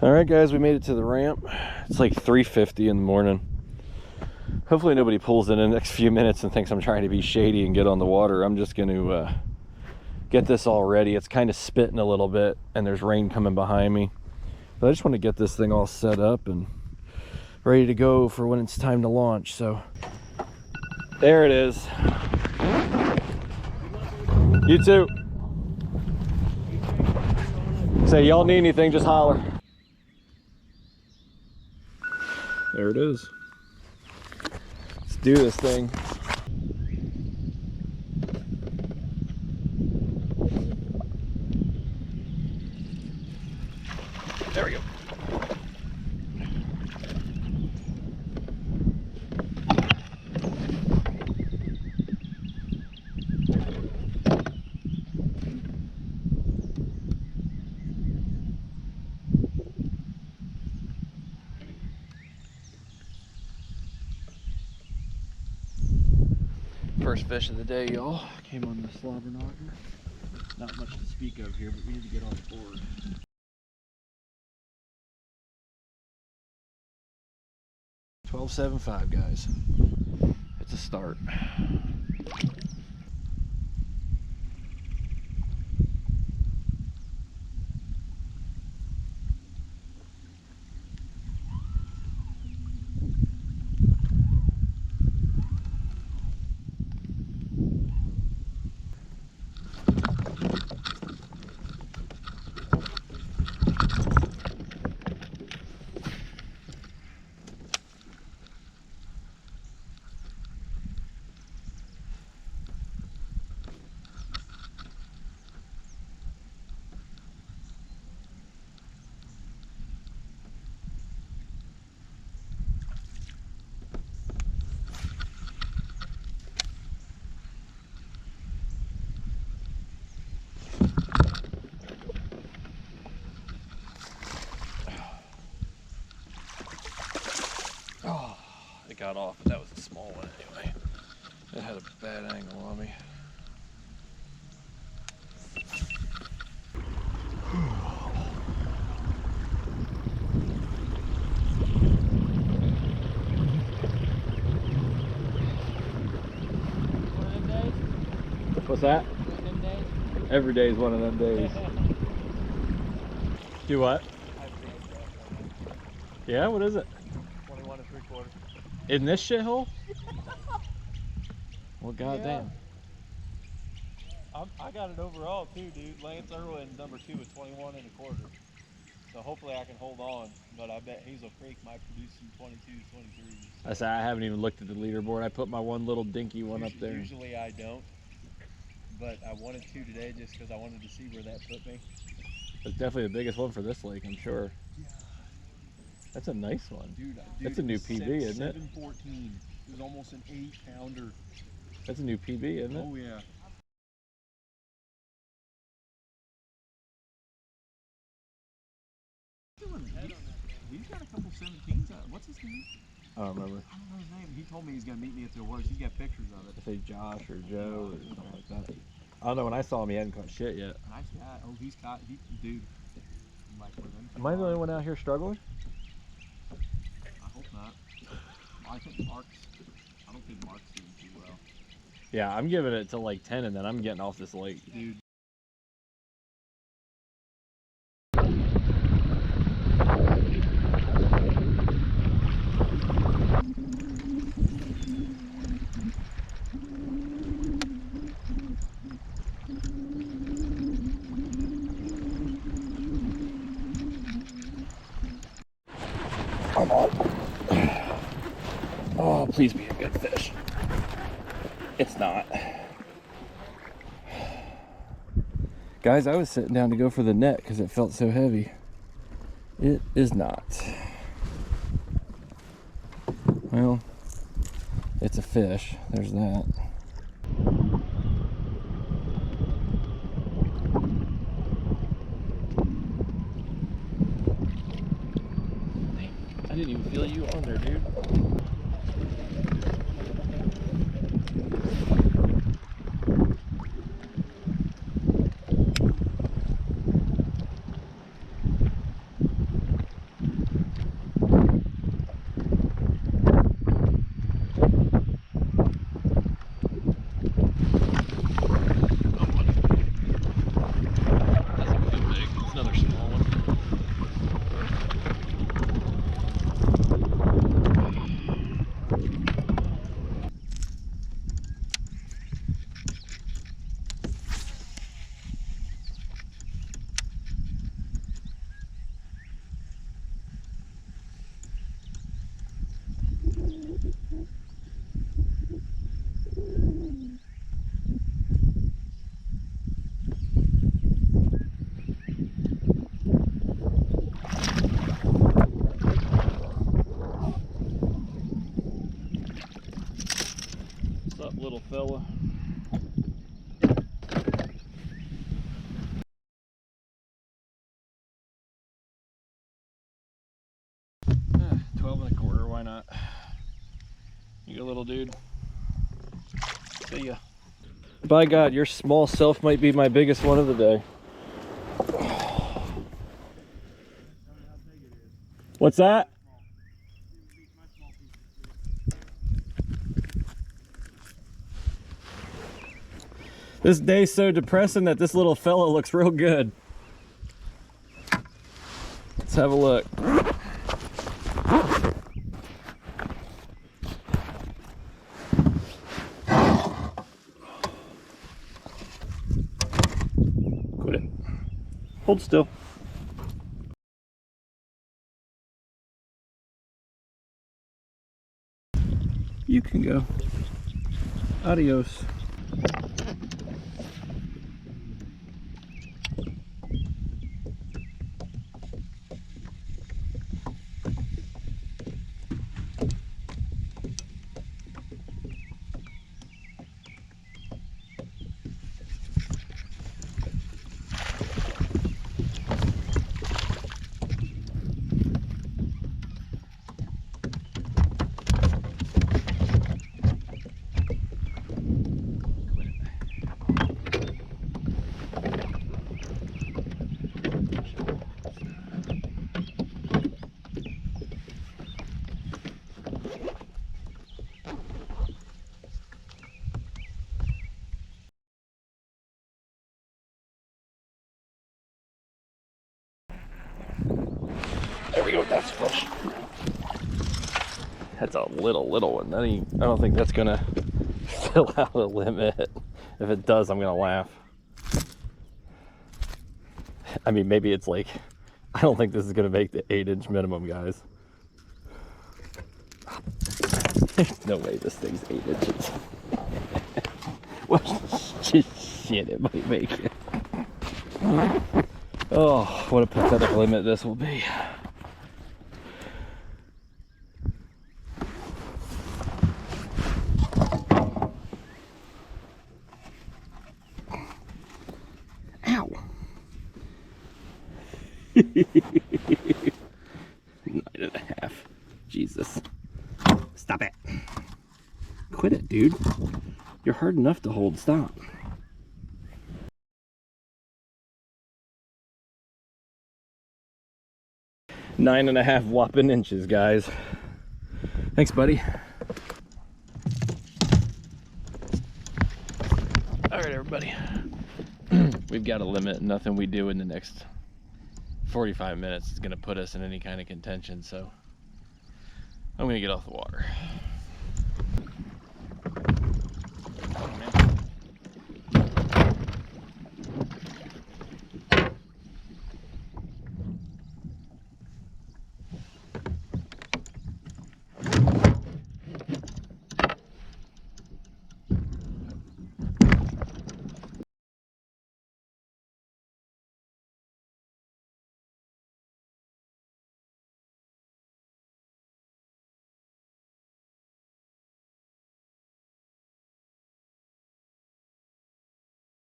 All right, guys, we made it to the ramp. It's like 3:50 in the morning. Hopefully nobody pulls in the next few minutes and thinks I'm trying to be shady and get on the water. I'm just going to get this all ready. It's kind of spitting a little bit and there's rain coming behind me. But I just want to get this thing all set up and ready to go for when it's time to launch. So there it is. You too. Say y'all need anything, just holler. There it is. Let's do this thing. There we go. First fish of the day, y'all. Came on the slobber knocker. Not much to speak of here, but we need to get on the board. 12.75, guys. It's a start. Got off, but that was a small one anyway. It had a bad angle on me. One of them days? What's that? One of them days? Every day is one of them days. Do what? Yeah, what is it? 21 3/4. In this shithole? Well, goddamn. I got it overall too, dude. Lance Irwin number 2 is 21 1/4. So hopefully I can hold on, but I bet Hazel Creek might produce some 22s, 23s. I say I haven't even looked at the leaderboard. I put my one little dinky one up there. Usually I don't, but I wanted to today just because I wanted to see where that put me. It's definitely the biggest one for this lake, I'm sure. Yeah. That's a nice one. Dude, that's a new PB, isn't it? 714. It was almost an 8-pounder. That's a new PB, isn't it? Oh yeah. He's got a couple 17s out. What's his name? I don't remember. I don't know his name. He told me he's gonna meet me at the awards. He's got pictures of it. I say Josh or Joe or something like that. I don't know. When I saw him, he hadn't caught shit yet. Nice guy. Oh, he's caught. Dude. Like, am I the only one out here struggling? I hope not. I don't think Mark's doing too well. Yeah, I'm giving it to like 10 and then I'm getting off this lake. Dude. I'm on. Oh, please be a good fish. It's not. Guys, I was sitting down to go for the net because it felt so heavy. It is not. Well, it's a fish. There's that. I didn't even feel you on there, dude. fella. 12 and a quarter, why not? You good little dude. See ya. By God, your small self might be my biggest one of the day. What's that? This day's so depressing that this little fella looks real good. Let's have a look. Quit it. Hold still. You can go. Adios. There we go, that's fish. That's a little one. I don't think that's gonna fill out a limit. If it does, I'm gonna laugh. I mean, maybe it's like, I don't think this is gonna make the 8-inch minimum, guys. There's no way this thing's 8 inches. Well, shit, it might make it. Oh, what a pathetic limit this will be. Ow. 9.5. Jesus. Stop it. Quit it, dude. You're hard enough to hold. Stop. 9.5 whopping inches, guys. Thanks, buddy. All right, everybody. We've got a limit. Nothing we do in the next 45 minutes is going to put us in any kind of contention, so I'm going to get off the water.